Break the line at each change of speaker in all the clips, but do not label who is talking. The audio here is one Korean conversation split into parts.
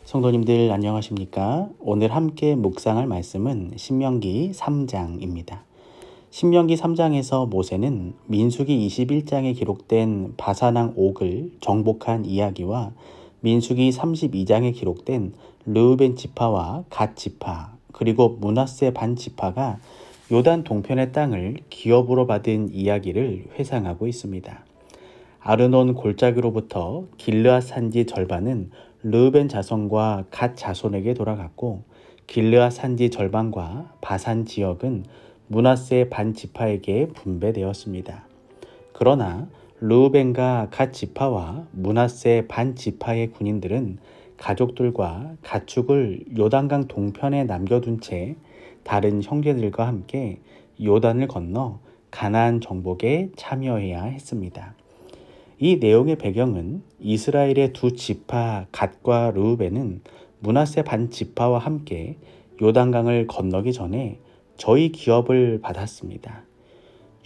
성도님들 안녕하십니까? 오늘 함께 묵상할 말씀은 신명기 3장입니다. 신명기 3장에서 모세는 민수기 21장에 기록된 바산왕 옥을 정복한 이야기와 민수기 32장에 기록된 르우벤 지파와 갓 지파 그리고 므낫세 반 지파가 요단 동편의 땅을 기업으로 받은 이야기를 회상하고 있습니다. 아르논 골짜기로부터 길르앗 산지 절반은 르우벤 자손과 갓 자손에게 돌아갔고, 길르앗 산지 절반과 바산 지역은 므낫세 반 지파에게 분배되었습니다. 그러나 르우벤과 갓 지파와 므낫세 반 지파의 군인들은 가족들과 가축을 요단강 동편에 남겨둔 채 다른 형제들과 함께 요단을 건너 가나안 정복에 참여해야 했습니다. 이 내용의 배경은 이스라엘의 두 지파 갓과 르우벤은 므낫세 반 지파와 함께 요단강을 건너기 전에 저희 기업을 받았습니다.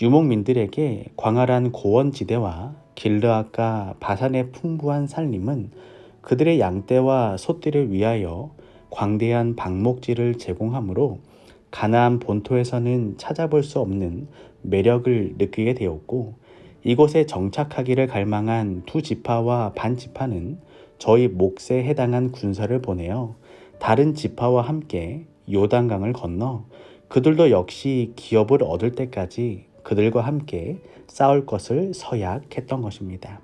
유목민들에게 광활한 고원지대와 길르앗과 바산의 풍부한 산림은 그들의 양떼와 소떼를 위하여 광대한 방목지를 제공하므로 가나안 본토에서는 찾아볼 수 없는 매력을 느끼게 되었고, 이곳에 정착하기를 갈망한 두 지파와 반 지파는 저희 몫에 해당한 군사를 보내어 다른 지파와 함께 요단강을 건너 그들도 역시 기업을 얻을 때까지 그들과 함께 싸울 것을 서약했던 것입니다.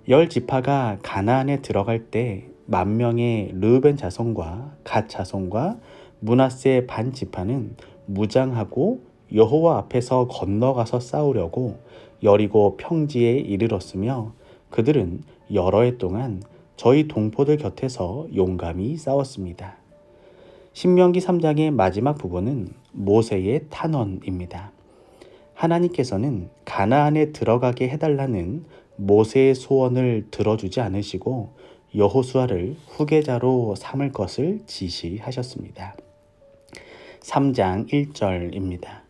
10지파가 가나안에 들어갈 때 10,000명의 르우벤 자손과 갓 자손과 므낫세 반 지파는 무장하고 여호와 앞에서 건너가서 싸우려고 여리고 평지에 이르렀으며, 그들은 여러 해 동안 저희 동포들 곁에서 용감히 싸웠습니다. 신명기 3장의 마지막 부분은 모세의 탄원입니다. 하나님께서는 가나안에 들어가게 해달라는 모세의 소원을 들어주지 않으시고 여호수아를 후계자로 삼을 것을 지시하셨습니다. 3장 1절입니다.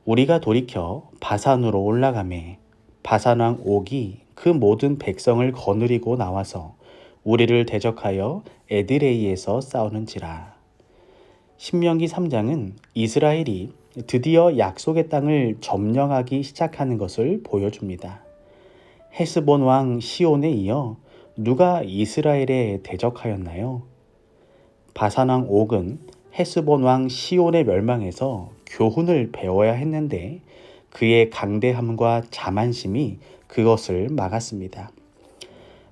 우리가 돌이켜 바산으로 올라가매 바산왕 옥이 그 모든 백성을 거느리고 나와서 우리를 대적하여 에드레이에서 싸우는지라. 신명기 3장은 이스라엘이 드디어 약속의 땅을 점령하기 시작하는 것을 보여줍니다. 헤스본 왕 시온에 이어 누가 이스라엘에 대적하였나요? 바산 왕 옥은 헤스본 왕 시온의 멸망에서 교훈을 배워야 했는데 그의 강대함과 자만심이 그것을 막았습니다.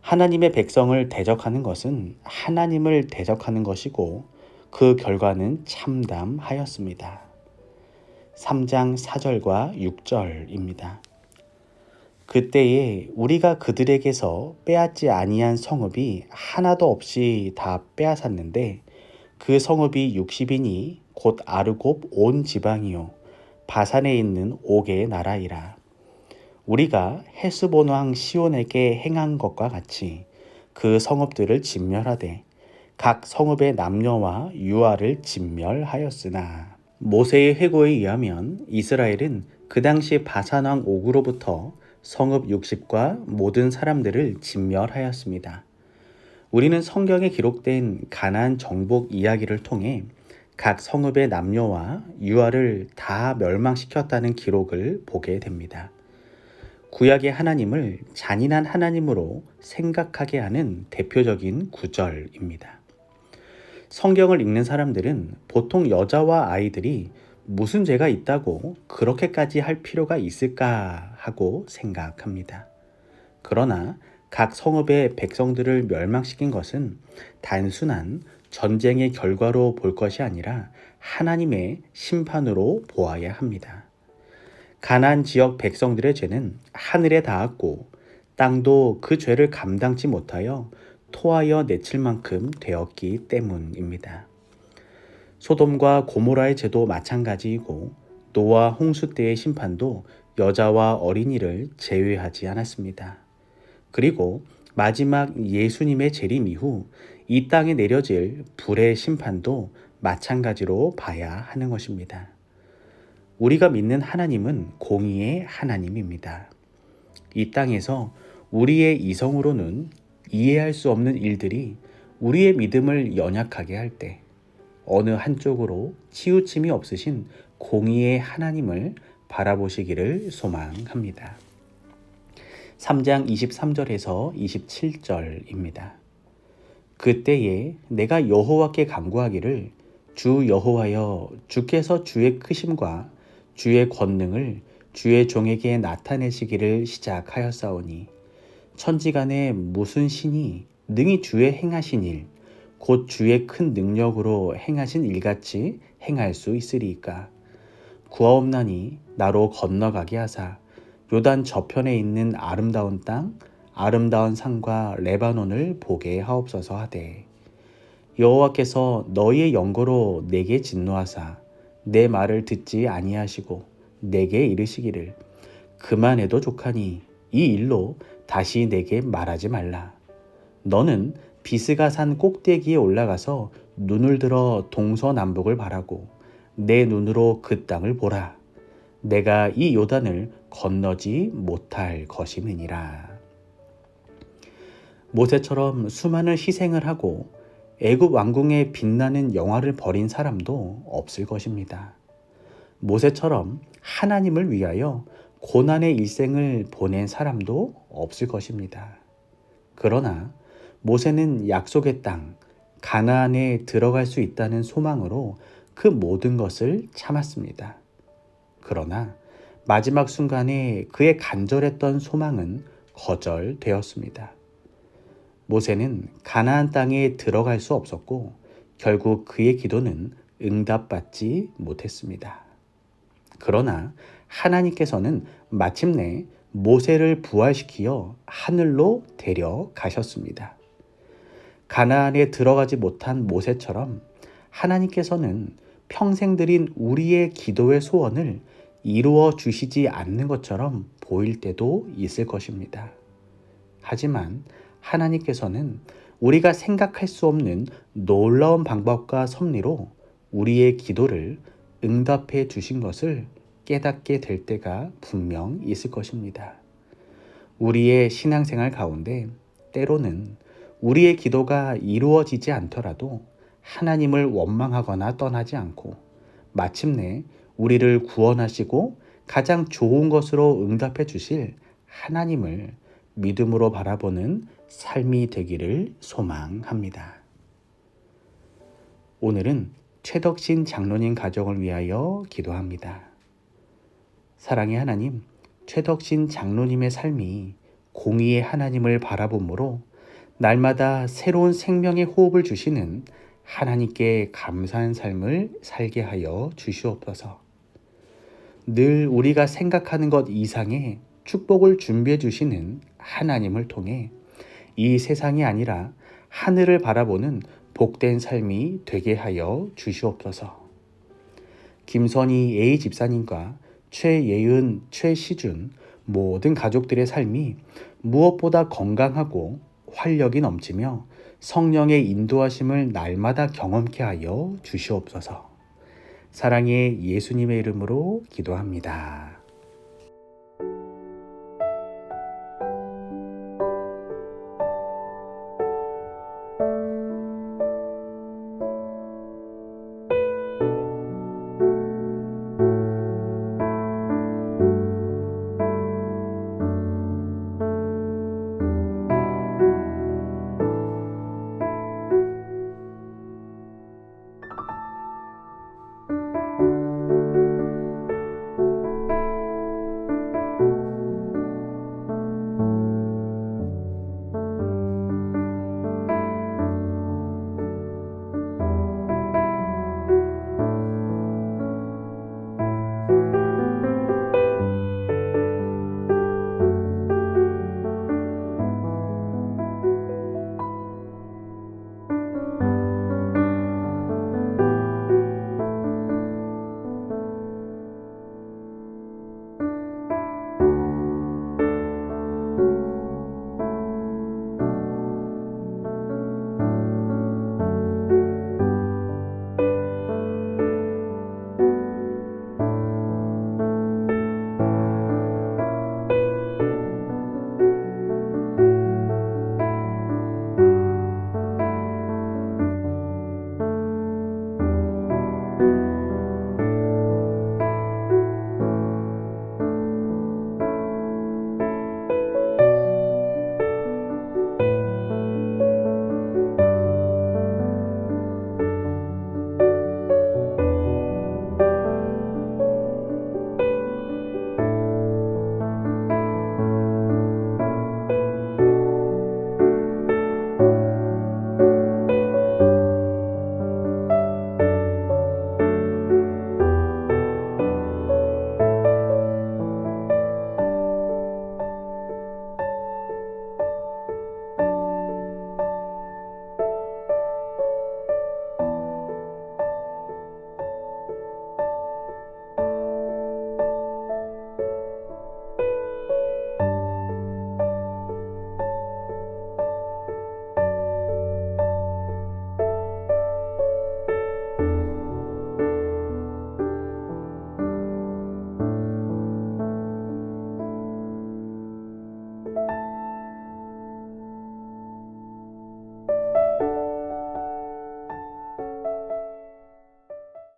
하나님의 백성을 대적하는 것은 하나님을 대적하는 것이고 그 결과는 참담하였습니다. 3장 4절과 6절입니다. 그때에 우리가 그들에게서 빼앗지 아니한 성읍이 하나도 없이 다 빼앗았는데 그 성읍이 60이니 곧 아르곱 온 지방이요 바산에 있는 옥의 나라이라. 우리가 헤스본 왕 시온에게 행한 것과 같이 그 성읍들을 진멸하되 각 성읍의 남녀와 유아를 진멸하였으나. 모세의 회고에 의하면 이스라엘은 그 당시 바산 왕 옥으로부터 성읍 60과 모든 사람들을 진멸하였습니다. 우리는 성경에 기록된 가나안 정복 이야기를 통해 각 성읍의 남녀와 유아를 다 멸망시켰다는 기록을 보게 됩니다. 구약의 하나님을 잔인한 하나님으로 생각하게 하는 대표적인 구절입니다. 성경을 읽는 사람들은 보통 여자와 아이들이 무슨 죄가 있다고 그렇게까지 할 필요가 있을까 하고 생각합니다. 그러나 각 성읍의 백성들을 멸망시킨 것은 단순한 전쟁의 결과로 볼 것이 아니라 하나님의 심판으로 보아야 합니다. 가나안 지역 백성들의 죄는 하늘에 닿았고 땅도 그 죄를 감당치 못하여 토하여 내칠 만큼 되었기 때문입니다. 소돔과 고모라의 죄도 마찬가지이고 노아 홍수 때의 심판도 여자와 어린이를 제외하지 않았습니다. 그리고 마지막 예수님의 재림 이후 이 땅에 내려질 불의 심판도 마찬가지로 봐야 하는 것입니다. 우리가 믿는 하나님은 공의의 하나님입니다. 이 땅에서 우리의 이성으로는 이해할 수 없는 일들이 우리의 믿음을 연약하게 할 때 어느 한쪽으로 치우침이 없으신 공의의 하나님을 바라보시기를 소망합니다. 3장 23절에서 27절입니다. 그때에 내가 여호와께 간구하기를 주 여호와여, 주께서 주의 크심과 주의 권능을 주의 종에게 나타내시기를 시작하였사오니 천지간에 무슨 신이 능히 주의 행하신 일, 곧 주의 큰 능력으로 행하신 일같이 행할 수 있으리이까. 구하옵나니 나로 건너가게 하사 요단 저편에 있는 아름다운 땅, 아름다운 산과 레바논을 보게 하옵소서 하되, 여호와께서 너희의 영거로 내게 진노하사 내 말을 듣지 아니하시고 내게 이르시기를 그만해도 족하니 이 일로 다시 내게 말하지 말라. 너는 비스가 산 꼭대기에 올라가서 눈을 들어 동서남북을 바라고 내 눈으로 그 땅을 보라. 내가 이 요단을 건너지 못할 것임이니라. 모세처럼 수많은 희생을 하고 애굽 왕궁의 빛나는 영화를 버린 사람도 없을 것입니다. 모세처럼 하나님을 위하여 고난의 일생을 보낸 사람도 없을 것입니다. 그러나 모세는 약속의 땅 가나안에 들어갈 수 있다는 소망으로 그 모든 것을 참았습니다. 그러나 마지막 순간에 그의 간절했던 소망은 거절되었습니다. 모세는 가나안 땅에 들어갈 수 없었고 결국 그의 기도는 응답받지 못했습니다. 그러나 하나님께서는 마침내 모세를 부활시키어 하늘로 데려가셨습니다. 가나안에 들어가지 못한 모세처럼 하나님께서는 평생 드린 우리의 기도의 소원을 이루어 주시지 않는 것처럼 보일 때도 있을 것입니다. 하지만 하나님께서는 우리가 생각할 수 없는 놀라운 방법과 섭리로 우리의 기도를 응답해 주신 것을 깨닫게 될 때가 분명 있을 것입니다. 우리의 신앙생활 가운데 때로는 우리의 기도가 이루어지지 않더라도 하나님을 원망하거나 떠나지 않고 마침내 우리를 구원하시고 가장 좋은 것으로 응답해 주실 하나님을 믿음으로 바라보는 삶이 되기를 소망합니다. 오늘은 최덕신 장로님 가정을 위하여 기도합니다. 사랑의 하나님, 최덕신 장로님의 삶이 공의의 하나님을 바라봄으로 날마다 새로운 생명의 호흡을 주시는 하나님께 감사한 삶을 살게 하여 주시옵소서. 늘 우리가 생각하는 것 이상의 축복을 준비해 주시는 하나님을 통해 이 세상이 아니라 하늘을 바라보는 복된 삶이 되게 하여 주시옵소서. 김선희 A 집사님과 최예은, 최시준 모든 가족들의 삶이 무엇보다 건강하고 활력이 넘치며 성령의 인도하심을 날마다 경험케 하여 주시옵소서. 사랑의 예수님의 이름으로 기도합니다.